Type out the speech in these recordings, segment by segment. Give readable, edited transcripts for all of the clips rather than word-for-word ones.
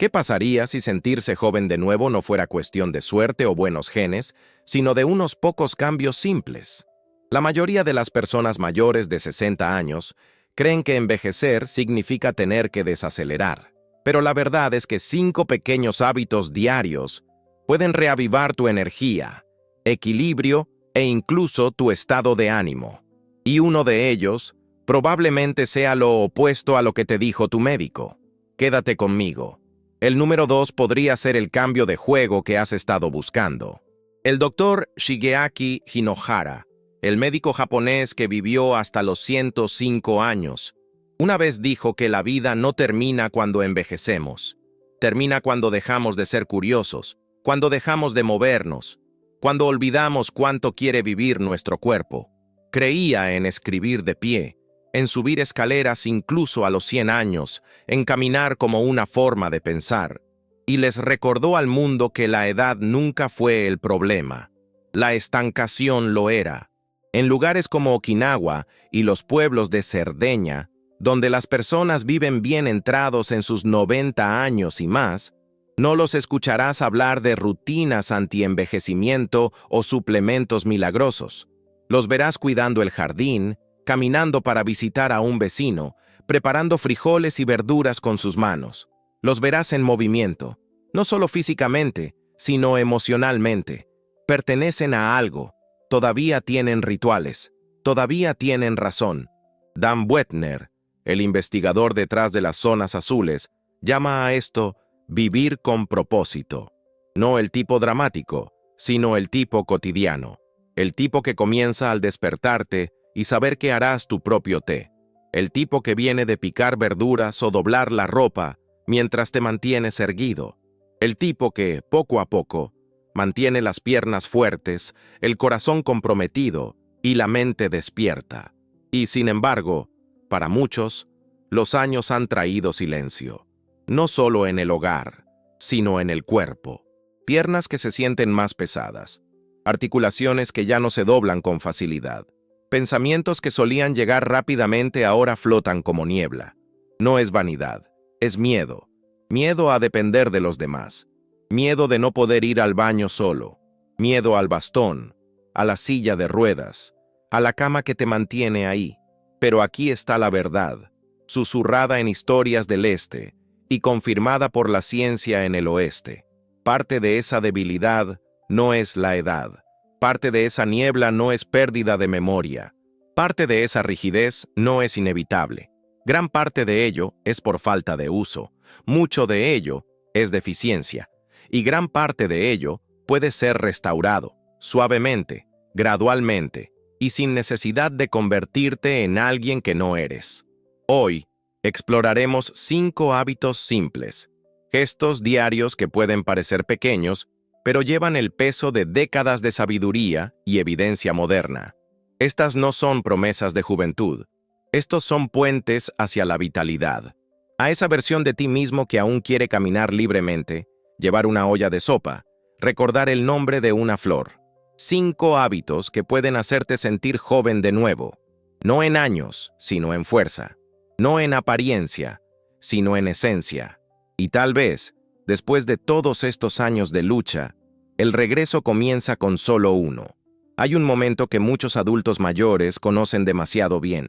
¿Qué pasaría si sentirse joven de nuevo no fuera cuestión de suerte o buenos genes, sino de unos pocos cambios simples? La mayoría de las personas mayores de 60 años creen que envejecer significa tener que desacelerar. Pero la verdad es que 5 pequeños hábitos diarios pueden reavivar tu energía, equilibrio e incluso tu estado de ánimo. Y uno de ellos probablemente sea lo opuesto a lo que te dijo tu médico. Quédate conmigo. El número 2 podría ser el cambio de juego que has estado buscando. El doctor Shigeaki Hinohara, el médico japonés que vivió hasta los 105 años, una vez dijo que la vida no termina cuando envejecemos. Termina cuando dejamos de ser curiosos, cuando dejamos de movernos, cuando olvidamos cuánto quiere vivir nuestro cuerpo. Creía en escribir de pie, en subir escaleras incluso a los 100 años, en caminar como una forma de pensar, y les recordó al mundo que la edad nunca fue el problema. La estancación lo era. En lugares como Okinawa y los pueblos de Cerdeña, donde las personas viven bien entrados en sus 90 años y más, no los escucharás hablar de rutinas anti-envejecimiento o suplementos milagrosos. Los verás cuidando el jardín, caminando para visitar a un vecino, preparando frijoles y verduras con sus manos. Los verás en movimiento, no solo físicamente, sino emocionalmente. Pertenecen a algo, todavía tienen rituales, todavía tienen razón. Dan Buettner, el investigador detrás de las zonas azules, llama a esto vivir con propósito. No el tipo dramático, sino el tipo cotidiano. El tipo que comienza al despertarte y saber que harás tu propio té. El tipo que viene de picar verduras o doblar la ropa mientras te mantienes erguido. El tipo que, poco a poco, mantiene las piernas fuertes, el corazón comprometido y la mente despierta. Y, sin embargo, para muchos, los años han traído silencio. No solo en el hogar, sino en el cuerpo. Piernas que se sienten más pesadas. Articulaciones que ya no se doblan con facilidad. Pensamientos que solían llegar rápidamente ahora flotan como niebla. No es vanidad, es miedo. Miedo a depender de los demás. Miedo de no poder ir al baño solo. Miedo al bastón, a la silla de ruedas, a la cama que te mantiene ahí. Pero aquí está la verdad, susurrada en historias del este y confirmada por la ciencia en el oeste. Parte de esa debilidad no es la edad. Parte de esa niebla no es pérdida de memoria. Parte de esa rigidez no es inevitable. Gran parte de ello es por falta de uso. Mucho de ello es deficiencia. Y gran parte de ello puede ser restaurado, suavemente, gradualmente, y sin necesidad de convertirte en alguien que no eres. Hoy, exploraremos 5 hábitos simples, gestos diarios que pueden parecer pequeños, pero llevan el peso de décadas de sabiduría y evidencia moderna. Estas no son promesas de juventud. Estos son puentes hacia la vitalidad. A esa versión de ti mismo que aún quiere caminar libremente, llevar una olla de sopa, recordar el nombre de una flor. 5 hábitos que pueden hacerte sentir joven de nuevo. No en años, sino en fuerza. No en apariencia, sino en esencia. Y tal vez, después de todos estos años de lucha, el regreso comienza con solo uno. Hay un momento que muchos adultos mayores conocen demasiado bien.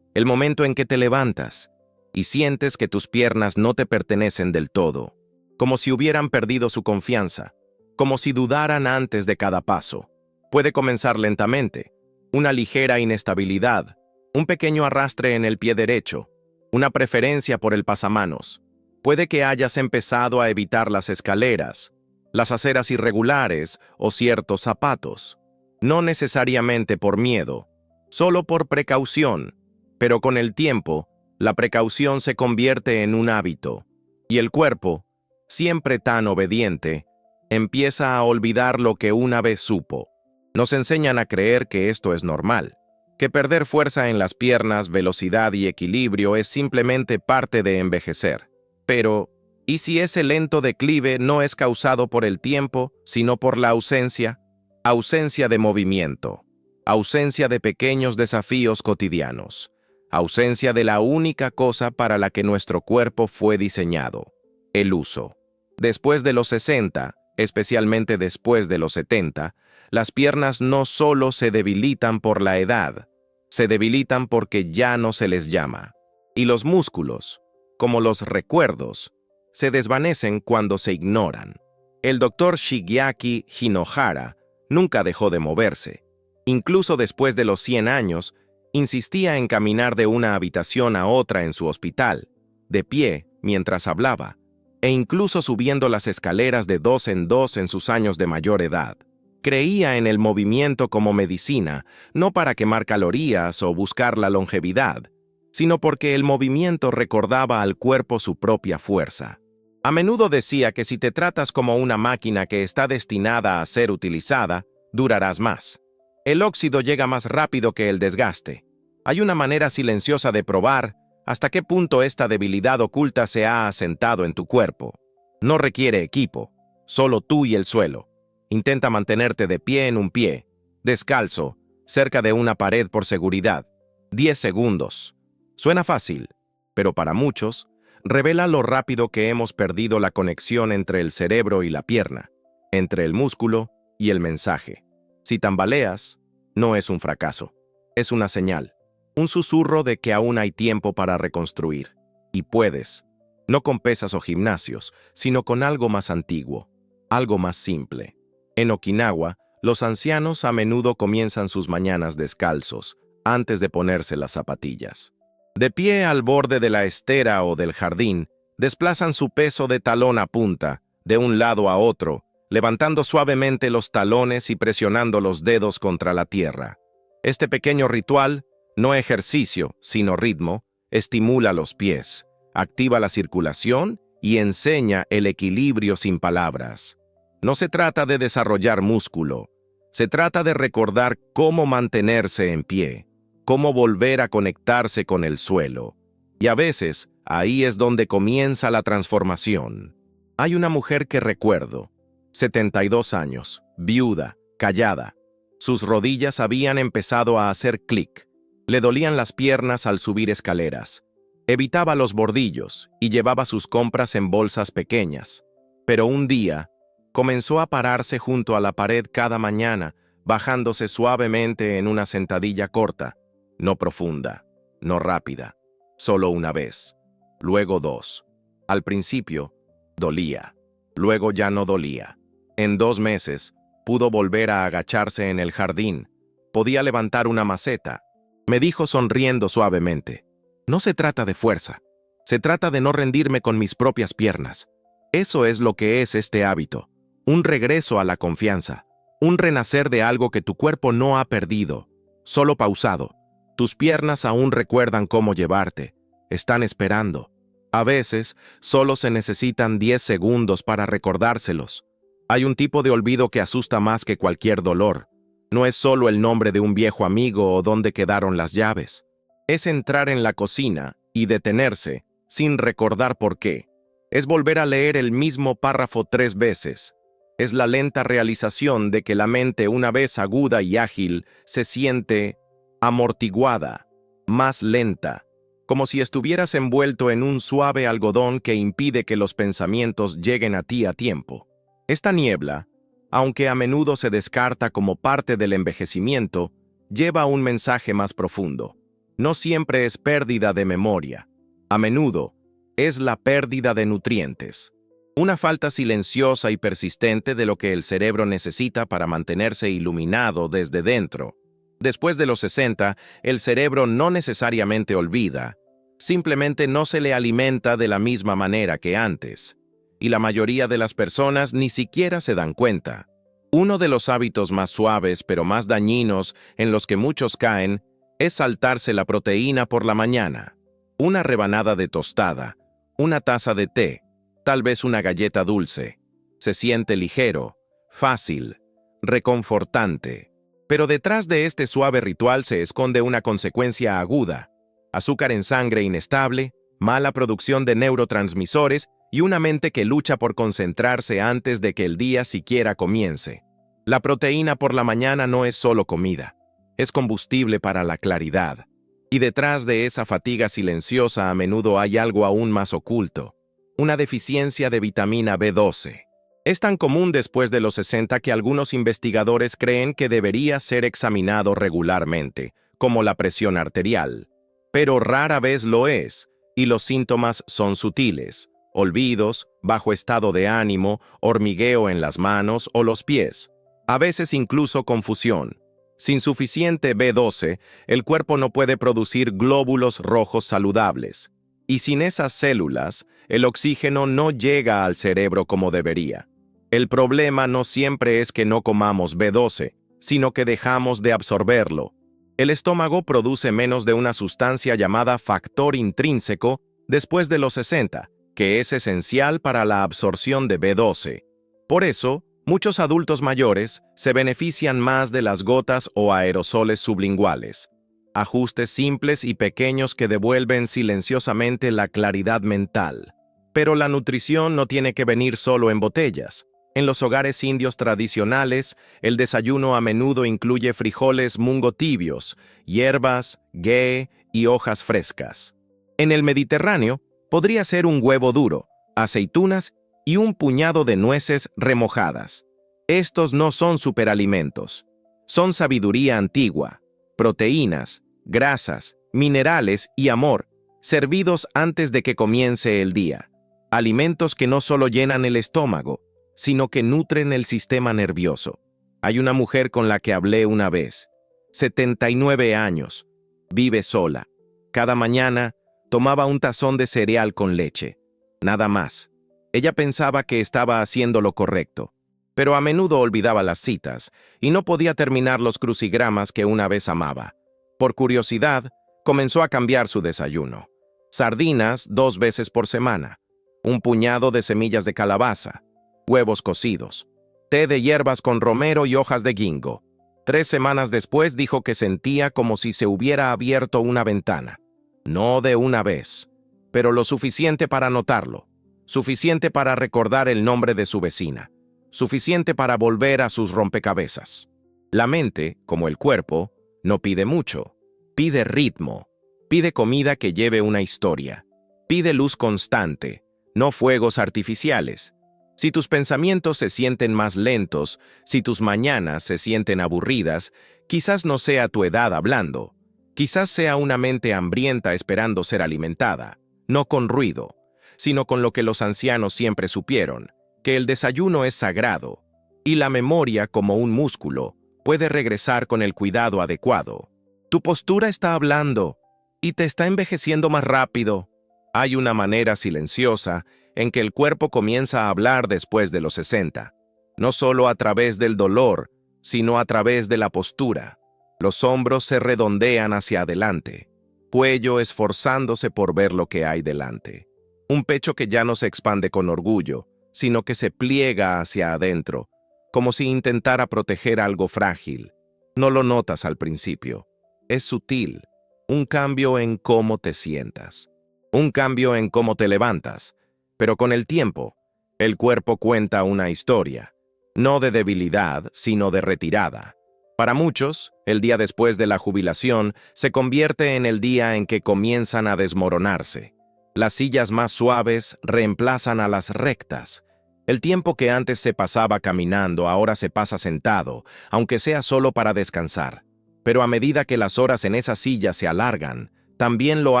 El momento en que te levantas y sientes que tus piernas no te pertenecen del todo, como si hubieran perdido su confianza, como si dudaran antes de cada paso. Puede comenzar lentamente, una ligera inestabilidad, un pequeño arrastre en el pie derecho, una preferencia por el pasamanos. Puede que hayas empezado a evitar las escaleras, las aceras irregulares o ciertos zapatos. No necesariamente por miedo, solo por precaución, pero con el tiempo, la precaución se convierte en un hábito, y el cuerpo, siempre tan obediente, empieza a olvidar lo que una vez supo. Nos enseñan a creer que esto es normal, que perder fuerza en las piernas, velocidad y equilibrio es simplemente parte de envejecer. Pero, ¿y si ese lento declive no es causado por el tiempo, sino por la ausencia? Ausencia de movimiento, ausencia de pequeños desafíos cotidianos, ausencia de la única cosa para la que nuestro cuerpo fue diseñado, el uso. Después de los 60, especialmente después de los 70, las piernas no solo se debilitan por la edad, se debilitan porque ya no se les llama. Y los músculos, como los recuerdos, se desvanecen cuando se ignoran. El doctor Shigeaki Hinohara nunca dejó de moverse. Incluso después de los 100 años, insistía en caminar de una habitación a otra en su hospital, de pie mientras hablaba, e incluso subiendo las escaleras de 2 en 2 en sus años de mayor edad. Creía en el movimiento como medicina, no para quemar calorías o buscar la longevidad, sino porque el movimiento recordaba al cuerpo su propia fuerza. A menudo decía que si te tratas como una máquina que está destinada a ser utilizada, durarás más. El óxido llega más rápido que el desgaste. Hay una manera silenciosa de probar hasta qué punto esta debilidad oculta se ha asentado en tu cuerpo. No requiere equipo, solo tú y el suelo. Intenta mantenerte de pie en un pie, descalzo, cerca de una pared por seguridad. 10 segundos. Suena fácil, pero para muchos, revela lo rápido que hemos perdido la conexión entre el cerebro y la pierna, entre el músculo y el mensaje. Si tambaleas, no es un fracaso, es una señal, un susurro de que aún hay tiempo para reconstruir. Y puedes, no con pesas o gimnasios, sino con algo más antiguo, algo más simple. En Okinawa, los ancianos a menudo comienzan sus mañanas descalzos, antes de ponerse las zapatillas. De pie al borde de la estera o del jardín, desplazan su peso de talón a punta, de un lado a otro, levantando suavemente los talones y presionando los dedos contra la tierra. Este pequeño ritual, no ejercicio, sino ritmo, estimula los pies, activa la circulación y enseña el equilibrio sin palabras. No se trata de desarrollar músculo, se trata de recordar cómo mantenerse en pie, cómo volver a conectarse con el suelo. Y a veces, ahí es donde comienza la transformación. Hay una mujer que recuerdo, 72 años, viuda, callada. Sus rodillas habían empezado a hacer clic. Le dolían las piernas al subir escaleras. Evitaba los bordillos y llevaba sus compras en bolsas pequeñas. Pero un día, comenzó a pararse junto a la pared cada mañana, bajándose suavemente en una sentadilla corta, no profunda, no rápida, solo una vez, luego 2. Al principio, dolía, luego ya no dolía. En 2 meses, pudo volver a agacharse en el jardín, podía levantar una maceta. Me dijo sonriendo suavemente, no se trata de fuerza, se trata de no rendirme con mis propias piernas. Eso es lo que es este hábito, un regreso a la confianza, un renacer de algo que tu cuerpo no ha perdido, solo pausado. Tus piernas aún recuerdan cómo llevarte, están esperando. A veces, solo se necesitan 10 segundos para recordárselos. Hay un tipo de olvido que asusta más que cualquier dolor. No es solo el nombre de un viejo amigo o dónde quedaron las llaves. Es entrar en la cocina y detenerse, sin recordar por qué. Es volver a leer el mismo párrafo 3 veces. Es la lenta realización de que la mente, una vez aguda y ágil, se siente amortiguada, más lenta, como si estuvieras envuelto en un suave algodón que impide que los pensamientos lleguen a ti a tiempo. Esta niebla, aunque a menudo se descarta como parte del envejecimiento, lleva un mensaje más profundo. No siempre es pérdida de memoria. A menudo es la pérdida de nutrientes. Una falta silenciosa y persistente de lo que el cerebro necesita para mantenerse iluminado desde dentro. Después de los 60, el cerebro no necesariamente olvida, simplemente no se le alimenta de la misma manera que antes. Y la mayoría de las personas ni siquiera se dan cuenta. Uno de los hábitos más suaves pero más dañinos en los que muchos caen es saltarse la proteína por la mañana. Una rebanada de tostada, una taza de té, tal vez una galleta dulce. Se siente ligero, fácil, reconfortante. Pero detrás de este suave ritual se esconde una consecuencia aguda: azúcar en sangre inestable, mala producción de neurotransmisores y una mente que lucha por concentrarse antes de que el día siquiera comience. La proteína por la mañana no es solo comida, es combustible para la claridad. Y detrás de esa fatiga silenciosa a menudo hay algo aún más oculto: una deficiencia de vitamina B12. Es tan común después de los 60 que algunos investigadores creen que debería ser examinado regularmente, como la presión arterial. Pero rara vez lo es, y los síntomas son sutiles: olvidos, bajo estado de ánimo, hormigueo en las manos o los pies. A veces incluso confusión. Sin suficiente B12, el cuerpo no puede producir glóbulos rojos saludables. Y sin esas células, el oxígeno no llega al cerebro como debería. El problema no siempre es que no comamos B12, sino que dejamos de absorberlo. El estómago produce menos de una sustancia llamada factor intrínseco después de los 60, que es esencial para la absorción de B12. Por eso, muchos adultos mayores se benefician más de las gotas o aerosoles sublinguales, ajustes simples y pequeños que devuelven silenciosamente la claridad mental. Pero la nutrición no tiene que venir solo en botellas. En los hogares indios tradicionales, el desayuno a menudo incluye frijoles mungo tibios, hierbas, ghee y hojas frescas. En el Mediterráneo, podría ser un huevo duro, aceitunas y un puñado de nueces remojadas. Estos no son superalimentos. Son sabiduría antigua, proteínas, grasas, minerales y amor, servidos antes de que comience el día. Alimentos que no solo llenan el estómago, sino que nutren el sistema nervioso. Hay una mujer con la que hablé una vez, 79 años, vive sola. Cada mañana tomaba un tazón de cereal con leche, nada más. Ella pensaba que estaba haciendo lo correcto, pero a menudo olvidaba las citas y no podía terminar los crucigramas que una vez amaba. Por curiosidad, comenzó a cambiar su desayuno. Sardinas 2 veces por semana, un puñado de semillas de calabaza, huevos cocidos, té de hierbas con romero y hojas de ginkgo. 3 semanas después dijo que sentía como si se hubiera abierto una ventana. No de una vez, pero lo suficiente para notarlo, suficiente para recordar el nombre de su vecina, suficiente para volver a sus rompecabezas. La mente, como el cuerpo, no pide mucho, pide ritmo, pide comida que lleve una historia, pide luz constante, no fuegos artificiales. Si tus pensamientos se sienten más lentos, si tus mañanas se sienten aburridas, quizás no sea tu edad hablando, quizás sea una mente hambrienta esperando ser alimentada, no con ruido, sino con lo que los ancianos siempre supieron, que el desayuno es sagrado, y la memoria, como un músculo, puede regresar con el cuidado adecuado. Tu postura está hablando, y te está envejeciendo más rápido. Hay una manera silenciosa en que el cuerpo comienza a hablar después de los 60, no solo a través del dolor, sino a través de la postura. Los hombros se redondean hacia adelante, cuello esforzándose por ver lo que hay delante. Un pecho que ya no se expande con orgullo, sino que se pliega hacia adentro, como si intentara proteger algo frágil. No lo notas al principio. Es sutil, un cambio en cómo te sientas, un cambio en cómo te levantas. Pero con el tiempo, el cuerpo cuenta una historia, no de debilidad, sino de retirada. Para muchos, el día después de la jubilación se convierte en el día en que comienzan a desmoronarse. Las sillas más suaves reemplazan a las rectas. El tiempo que antes se pasaba caminando ahora se pasa sentado, aunque sea solo para descansar. Pero a medida que las horas en esa silla se alargan, también lo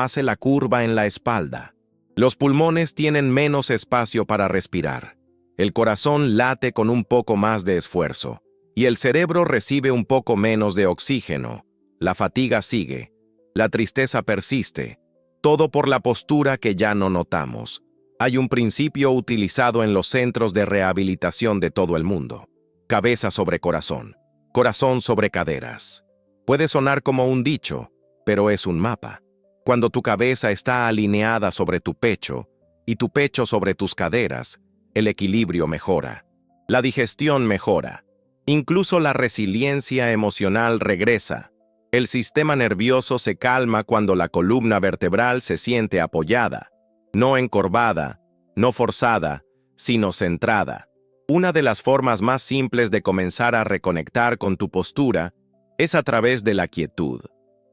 hace la curva en la espalda. Los pulmones tienen menos espacio para respirar. El corazón late con un poco más de esfuerzo, y el cerebro recibe un poco menos de oxígeno. La fatiga sigue, la tristeza persiste, todo por la postura que ya no notamos. Hay un principio utilizado en los centros de rehabilitación de todo el mundo: cabeza sobre corazón, corazón sobre caderas. Puede sonar como un dicho, pero es un mapa. Cuando tu cabeza está alineada sobre tu pecho y tu pecho sobre tus caderas, el equilibrio mejora, la digestión mejora, incluso la resiliencia emocional regresa. El sistema nervioso se calma cuando la columna vertebral se siente apoyada, no encorvada, no forzada, sino centrada. Una de las formas más simples de comenzar a reconectar con tu postura es a través de la quietud.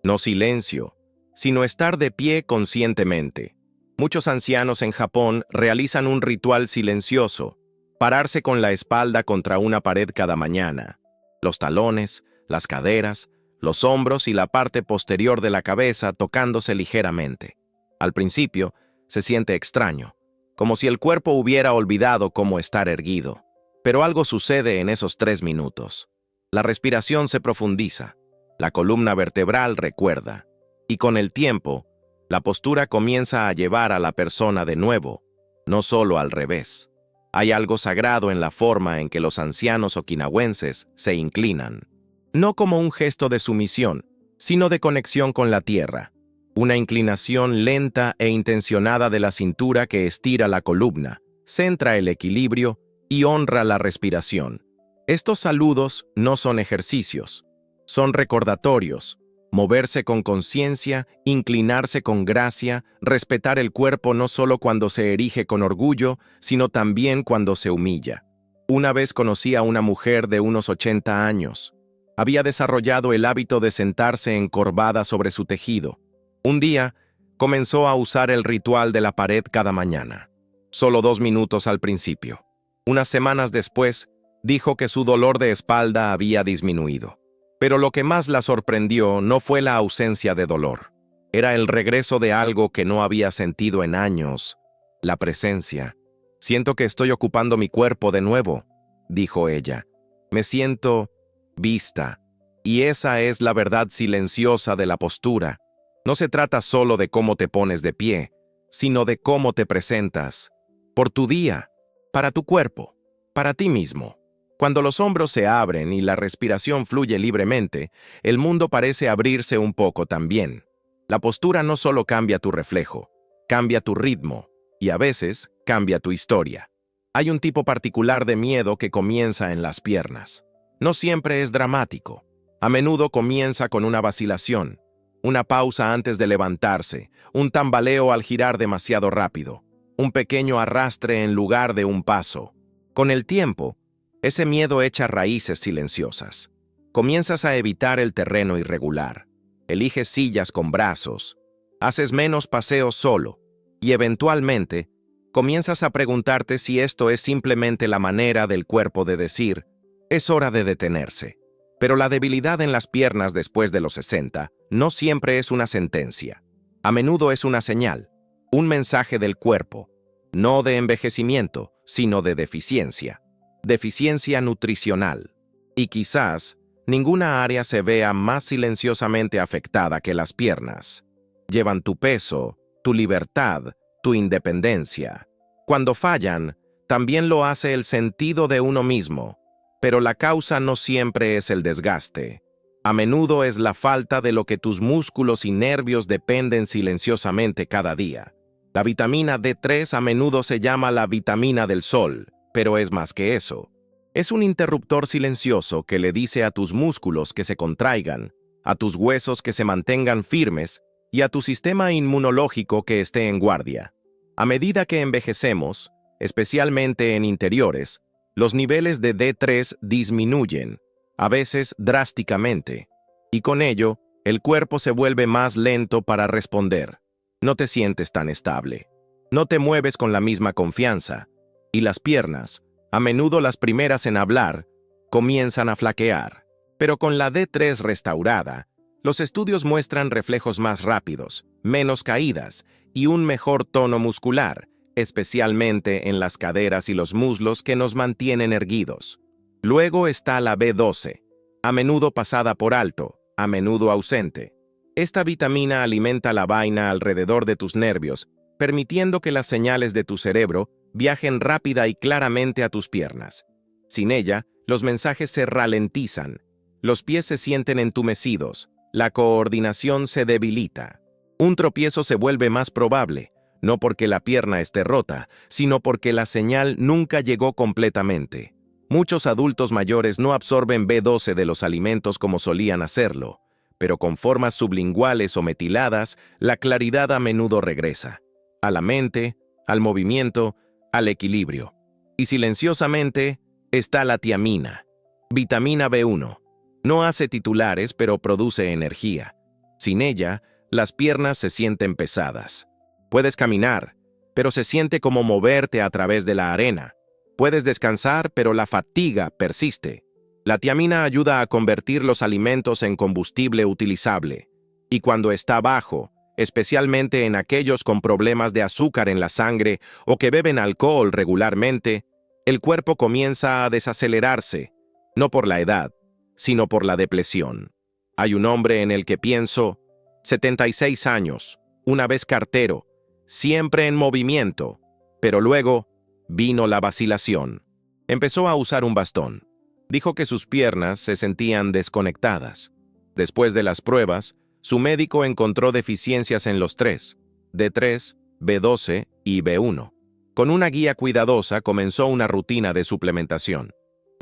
No silencio, sino estar de pie conscientemente. Muchos ancianos en Japón realizan un ritual silencioso, pararse con la espalda contra una pared cada mañana. Los talones, las caderas, los hombros y la parte posterior de la cabeza tocándose ligeramente. Al principio, se siente extraño, como si el cuerpo hubiera olvidado cómo estar erguido. Pero algo sucede en esos 3 minutos. La respiración se profundiza, la columna vertebral recuerda, y con el tiempo, la postura comienza a llevar a la persona de nuevo, no solo al revés. Hay algo sagrado en la forma en que los ancianos okinawenses se inclinan, no como un gesto de sumisión, sino de conexión con la tierra. Una inclinación lenta e intencionada de la cintura que estira la columna, centra el equilibrio y honra la respiración. Estos saludos no son ejercicios, son recordatorios. Moverse con conciencia, inclinarse con gracia, respetar el cuerpo no solo cuando se erige con orgullo, sino también cuando se humilla. Una vez conocí a una mujer de unos 80 años. Había desarrollado el hábito de sentarse encorvada sobre su tejido. Un día, comenzó a usar el ritual de la pared cada mañana. Solo 2 minutos al principio. Unas semanas después, dijo que su dolor de espalda había disminuido. Pero lo que más la sorprendió no fue la ausencia de dolor. Era el regreso de algo que no había sentido en años, la presencia. «Siento que estoy ocupando mi cuerpo de nuevo», dijo ella. «Me siento vista». Y esa es la verdad silenciosa de la postura. No se trata solo de cómo te pones de pie, sino de cómo te presentas. Por tu día, para tu cuerpo, para ti mismo. Cuando los hombros se abren y la respiración fluye libremente, el mundo parece abrirse un poco también. La postura no solo cambia tu reflejo, cambia tu ritmo y a veces cambia tu historia. Hay un tipo particular de miedo que comienza en las piernas. No siempre es dramático. A menudo comienza con una vacilación, una pausa antes de levantarse, un tambaleo al girar demasiado rápido, un pequeño arrastre en lugar de un paso. Con el tiempo, ese miedo echa raíces silenciosas. Comienzas a evitar el terreno irregular. Eliges sillas con brazos. Haces menos paseos solo. Y eventualmente, comienzas a preguntarte si esto es simplemente la manera del cuerpo de decir, es hora de detenerse. Pero la debilidad en las piernas después de los 60 no siempre es una sentencia. A menudo es una señal, un mensaje del cuerpo, no de envejecimiento, sino de deficiencia. Deficiencia nutricional. Y quizás ninguna área se vea más silenciosamente afectada que las piernas. Llevan tu peso, tu libertad, tu independencia. Cuando fallan, también lo hace el sentido de uno mismo, pero la causa no siempre es el desgaste. A menudo es la falta de lo que tus músculos y nervios dependen silenciosamente cada día. La vitamina D3 a menudo se llama la vitamina del sol, pero es más que eso. Es un interruptor silencioso que le dice a tus músculos que se contraigan, a tus huesos que se mantengan firmes y a tu sistema inmunológico que esté en guardia. A medida que envejecemos, especialmente en interiores, los niveles de D3 disminuyen, a veces drásticamente, y con ello, el cuerpo se vuelve más lento para responder. No te sientes tan estable. No te mueves con la misma confianza. Y las piernas, a menudo las primeras en hablar, comienzan a flaquear. Pero con la D3 restaurada, los estudios muestran reflejos más rápidos, menos caídas y un mejor tono muscular, especialmente en las caderas y los muslos que nos mantienen erguidos. Luego está la B12, a menudo pasada por alto, a menudo ausente. Esta vitamina alimenta la vaina alrededor de tus nervios, permitiendo que las señales de tu cerebro viajen rápida y claramente a tus piernas. Sin ella, los mensajes se ralentizan, los pies se sienten entumecidos, la coordinación se debilita. Un tropiezo se vuelve más probable, no porque la pierna esté rota, sino porque la señal nunca llegó completamente. Muchos adultos mayores no absorben B12 de los alimentos como solían hacerlo, pero con formas sublinguales o metiladas, la claridad a menudo regresa. A la mente, al movimiento, al equilibrio. Y silenciosamente está la tiamina, vitamina B1. No hace titulares, pero produce energía. Sin ella, las piernas se sienten pesadas. Puedes caminar, pero se siente como moverte a través de la arena. Puedes descansar, pero la fatiga persiste. La tiamina ayuda a convertir los alimentos en combustible utilizable. Y cuando está bajo, especialmente en aquellos con problemas de azúcar en la sangre o que beben alcohol regularmente, el cuerpo comienza a desacelerarse, no por la edad, sino por la depresión. Hay un hombre en el que pienso, 76 años, una vez cartero, siempre en movimiento, pero luego vino la vacilación. Empezó a usar un bastón. Dijo que sus piernas se sentían desconectadas. Después de las pruebas, su médico encontró deficiencias en los tres, D3, B12 y B1. Con una guía cuidadosa comenzó una rutina de suplementación.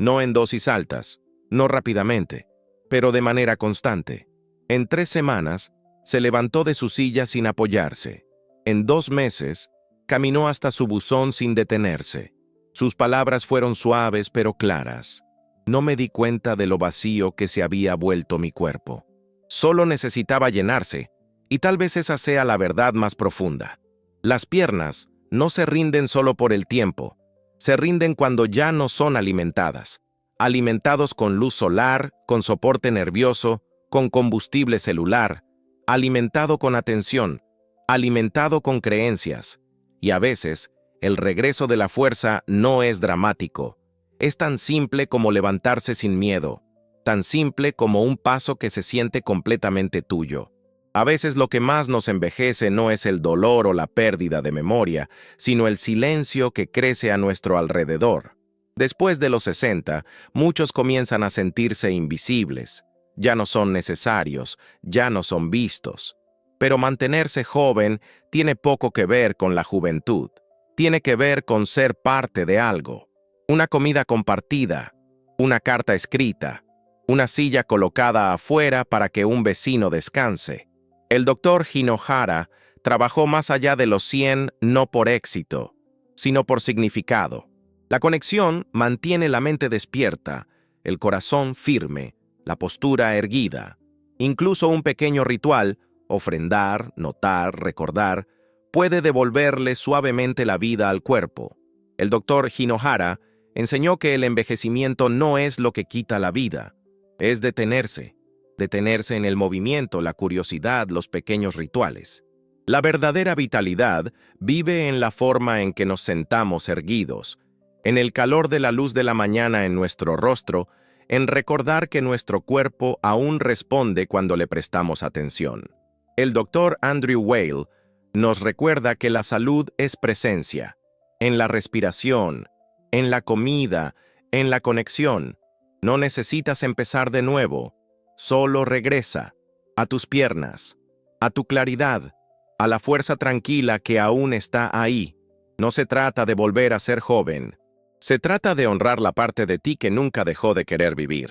No en dosis altas, no rápidamente, pero de manera constante. En 3 semanas, se levantó de su silla sin apoyarse. En 2 meses, caminó hasta su buzón sin detenerse. Sus palabras fueron suaves pero claras. No me di cuenta de lo vacío que se había vuelto mi cuerpo. Solo necesitaba llenarse, y tal vez esa sea la verdad más profunda. Las piernas no se rinden solo por el tiempo, se rinden cuando ya no son alimentadas. Alimentados con luz solar, con soporte nervioso, con combustible celular, alimentado con atención, alimentado con creencias. Y a veces, el regreso de la fuerza no es dramático. Es tan simple como levantarse sin miedo, tan simple como un paso que se siente completamente tuyo. A veces lo que más nos envejece no es el dolor o la pérdida de memoria, sino el silencio que crece a nuestro alrededor. Después de los 60, muchos comienzan a sentirse invisibles. Ya no son necesarios, ya no son vistos. Pero mantenerse joven tiene poco que ver con la juventud. Tiene que ver con ser parte de algo. Una comida compartida, una carta escrita, una silla colocada afuera para que un vecino descanse. El doctor Hinohara trabajó más allá de los 100 no por éxito, sino por significado. La conexión mantiene la mente despierta, el corazón firme, la postura erguida. Incluso un pequeño ritual, ofrendar, notar, recordar, puede devolverle suavemente la vida al cuerpo. El doctor Hinohara enseñó que el envejecimiento no es lo que quita la vida, es detenerse en el movimiento, la curiosidad, los pequeños rituales. La verdadera vitalidad vive en la forma en que nos sentamos erguidos, en el calor de la luz de la mañana en nuestro rostro, en recordar que nuestro cuerpo aún responde cuando le prestamos atención. El doctor Andrew Weil nos recuerda que la salud es presencia, en la respiración, en la comida, en la conexión. No necesitas empezar de nuevo, solo regresa a tus piernas, a tu claridad, a la fuerza tranquila que aún está ahí. No se trata de volver a ser joven, se trata de honrar la parte de ti que nunca dejó de querer vivir.